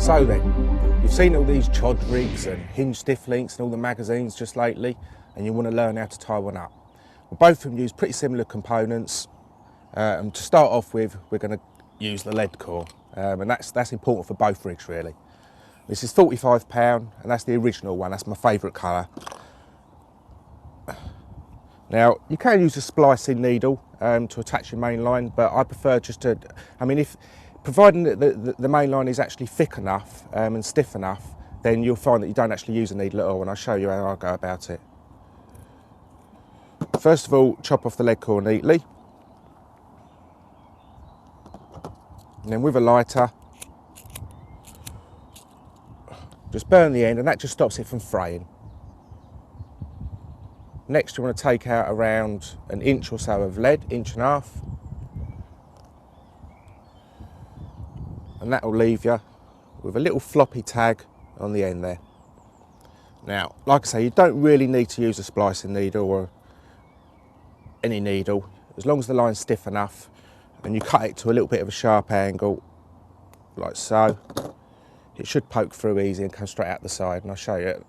So then, you've seen all these Chod rigs and hinge stiff links and all the magazines just lately, and you want to learn how to tie one up. Well, both of them use pretty similar components. And to start off with, we're going to use the lead core, and that's important for both rigs really. This is £45, and that's the original one. That's my favourite colour. Now, you can use a splicing needle to attach your main line, but I prefer just to, providing that the main line is actually thick enough and stiff enough, then you'll find that you don't actually use a needle at all, and I'll show you how I go about it. First of all, chop off the lead core neatly. And then with a lighter, just burn the end, and that just stops it from fraying. Next, you want to take out around an inch or so of lead, inch and a half. And that will leave you with a little floppy tag on the end there. Now, like I say, you don't really need to use a splicing needle or any needle, as long as the line's stiff enough and you cut it to a little bit of a sharp angle, like so. It should poke through easy and come straight out the side, and I'll show you.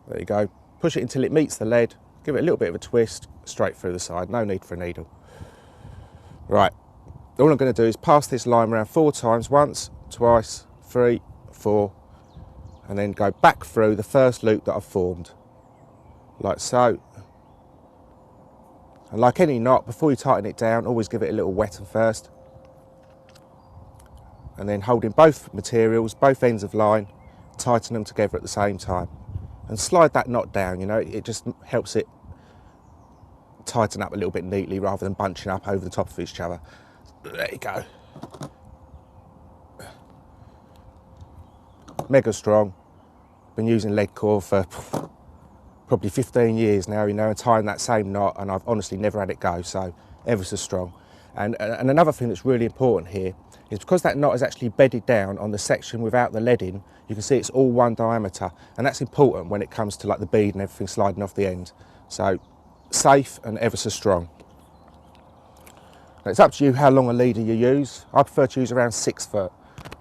There you go. Push it until it meets the lead, give it a little bit of a twist, straight through the side, no need for a needle. Right, all I'm going to do is pass this line around 4 times, once, twice, 3, 4, and then go back through the first loop that I've formed, like so. And like any knot, before you tighten it down, always give it a little wetten first. And then holding both materials, both ends of line, tighten them together at the same time. And slide that knot down, you know, it just helps it tighten up a little bit neatly rather than bunching up over the top of each other. There you go. Mega strong. Been using lead core for probably 15 years now, you know, and tying that same knot, and I've honestly never had it go, so ever so strong. And another thing that's really important here is because that knot is actually bedded down on the section without the lead in, you can see it's all one diameter, and that's important when it comes to like the bead and everything sliding off the end. So safe and ever so strong. Now, it's up to you how long a leader you use. I prefer to use around 6 foot.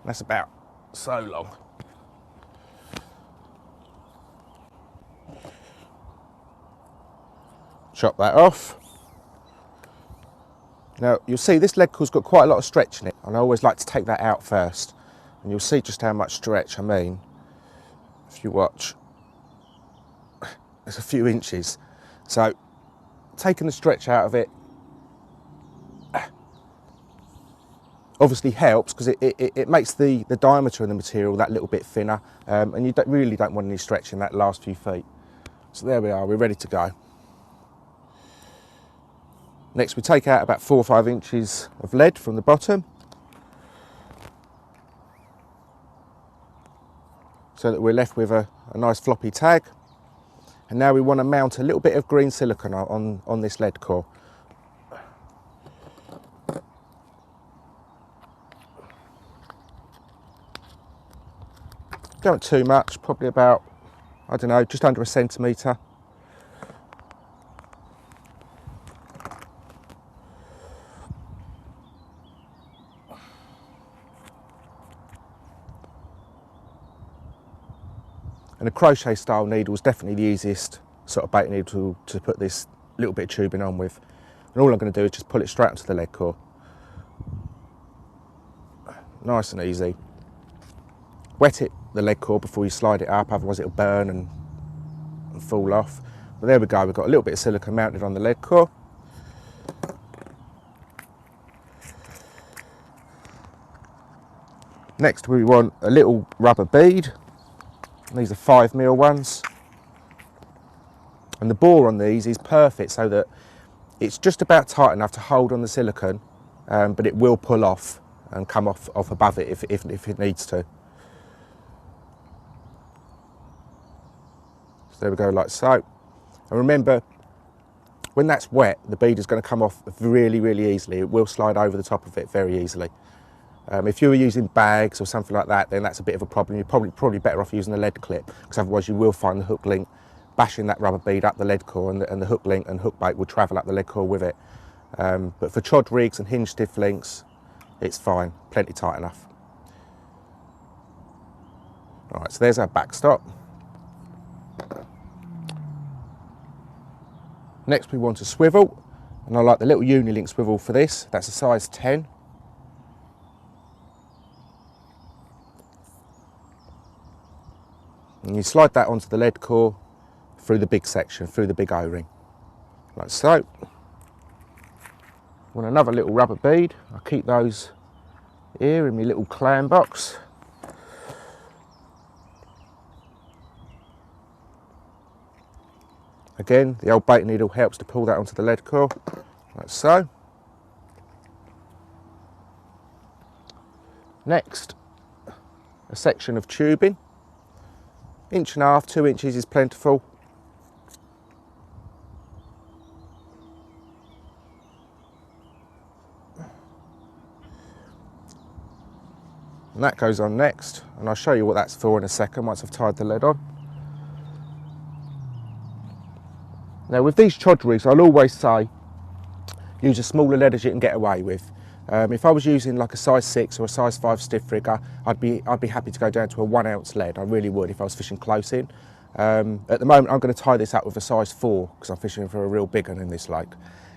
That's about so long. Chop that off. Now you'll see this lead core's got quite a lot of stretch in it, and I always like to take that out first, and you'll see just how much stretch I mean if you watch. It's a few inches. So taking the stretch out of it obviously helps, because it makes the diameter of the material that little bit thinner, and you really don't want any stretch in that last few feet. So there we are, we're ready to go. Next, we take out about 4 or 5 inches of lead from the bottom, so that we're left with a nice floppy tag. And now we want to mount a little bit of green silicone on this lead core. Don't too much, probably about, I don't know, just under 1 centimetre. And a crochet style needle is definitely the easiest sort of bait needle to put this little bit of tubing on with. And all I'm going to do is just pull it straight onto the lead core. Nice and easy. Wet it, the lead core, before you slide it up, otherwise it'll burn and fall off. But there we go, we've got a little bit of silicone mounted on the lead core. Next we want a little rubber bead. These are 5mm ones, and the bore on these is perfect, so that it's just about tight enough to hold on the silicone, but it will pull off and come off above it if it needs to. So there we go, like so. And remember, when that's wet, the bead is going to come off really, really easily. It will slide over the top of it very easily. If you were using bags or something like that, then that's a bit of a problem. You're probably better off using a lead clip, because otherwise you will find the hook link bashing that rubber bead up the lead core, and the hook link and hook bait will travel up the lead core with it. But for chod rigs and hinge stiff links, it's fine, plenty tight enough. All right, so there's our backstop. Next we want a swivel, and I like the little Unilink swivel for this. That's a size 10. And you slide that onto the lead core through the big section, through the big O-ring, like so. Want another little rubber bead. I keep those here in my little clam box. Again, the old bait needle helps to pull that onto the lead core, like so. Next, a section of tubing. 1.5 to 2 inches is plentiful. And that goes on next, and I'll show you what that's for in a second once I've tied the lead on. Now with these chod rigs, I'll always say use as smaller lead as you can get away with. If I was using like a size 6 or a size 5 stiff rigger, I'd be happy to go down to a 1 ounce lead. I really would if I was fishing close in. At the moment I'm going to tie this up with a size 4 because I'm fishing for a real big one in this lake.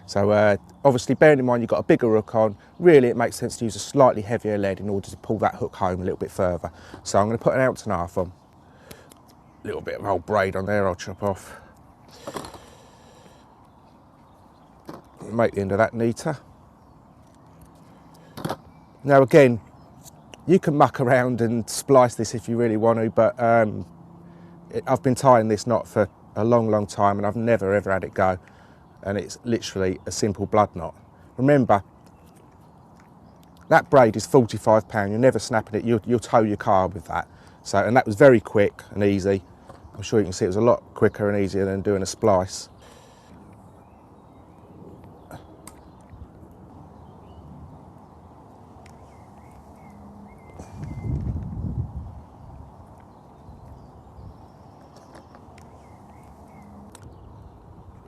So obviously bearing in mind you've got a bigger hook on, really it makes sense to use a slightly heavier lead in order to pull that hook home a little bit further. So I'm going to put 1.5 ounces on. A little bit of old braid on there I'll chop off. Make the end of that neater. Now again, you can muck around and splice this if you really want to, but I've been tying this knot for a long time and I've never ever had it go, and it's literally a simple blood knot. Remember, that braid is 45 pounds, you're never snapping it, you'll tow your car with that. So, and that was very quick and easy. I'm sure you can see it was a lot quicker and easier than doing a splice.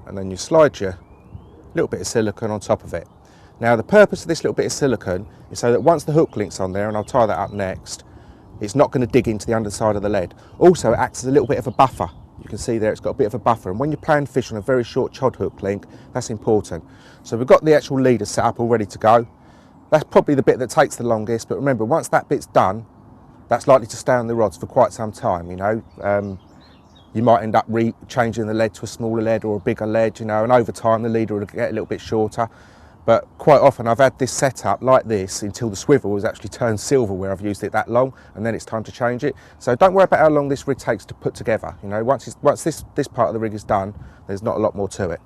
And then you slide your little bit of silicone on top of it. Now the purpose of this little bit of silicone is so that once the hook link's on there, and I'll tie that up next, it's not going to dig into the underside of the lead. Also it acts as a little bit of a buffer. You can see there it's got a bit of a buffer, and when you're playing fish on a very short chod hook link, that's important. So we've got the actual leader set up all ready to go. That's probably the bit that takes the longest, but remember once that bit's done, that's likely to stay on the rods for quite some time, you know. You might end up changing the lead to a smaller lead or a bigger lead, you know, and over time the leader will get a little bit shorter. But quite often I've had this set up like this until the swivel has actually turned silver where I've used it that long, and then it's time to change it. So don't worry about how long this rig takes to put together. You know, once this part of the rig is done, there's not a lot more to it.